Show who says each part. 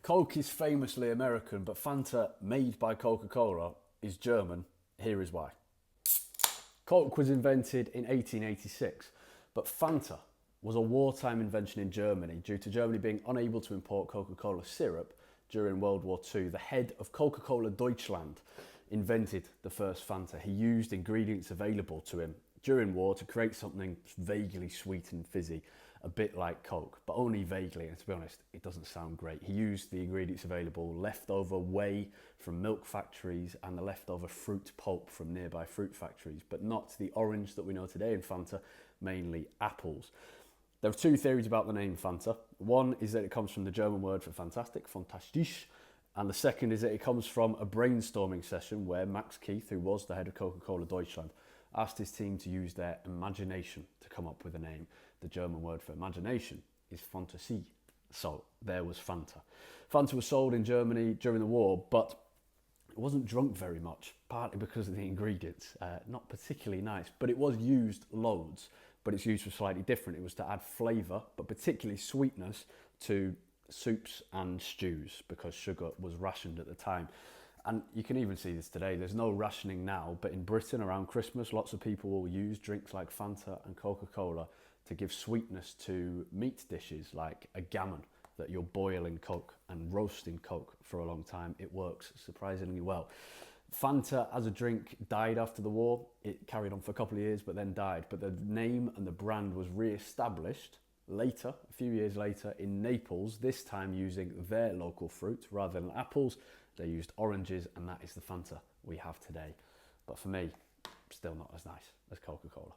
Speaker 1: Coke is famously American, but Fanta, made by Coca-Cola, is German. Here is why. Coke was invented in 1886, but Fanta was a wartime invention in Germany due to Germany being unable to import Coca-Cola syrup during World War II. The head of Coca-Cola Deutschland invented the first Fanta. He used ingredients available to him during war to create something vaguely sweet and fizzy, a bit like Coke, but only vaguely, and to be honest, it doesn't sound great. He used the ingredients available, leftover whey from milk factories and the leftover fruit pulp from nearby fruit factories, but not the orange that we know today in Fanta, mainly apples. There are two theories about the name Fanta. One is that it comes from the German word for fantastic, fantastisch, and the second is that it comes from a brainstorming session where Max Keith, who was the head of Coca-Cola Deutschland, asked his team to use their imagination to come up with a name. The German word for imagination is Fantasie. So there was Fanta. Fanta was sold in Germany during the war, but it wasn't drunk very much, partly because of the ingredients. Not particularly nice, but it was used loads. But its use was slightly different. It was to add flavour, but particularly sweetness, to soups and stews, because sugar was rationed at the time. And you can even see this today. There's no rationing now, but in Britain around Christmas, lots of people will use drinks like Fanta and Coca-Cola to give sweetness to meat dishes like a gammon that you'll boil in Coke and roast in Coke for a long time. It works surprisingly well. Fanta as a drink died after the war. It carried on for a couple of years but then died. But the name and the brand was re-established later, a few years later, in Naples, this time using their local fruit rather than apples. They used oranges, and that is the Fanta we have today. But for me, still not as nice as Coca-Cola.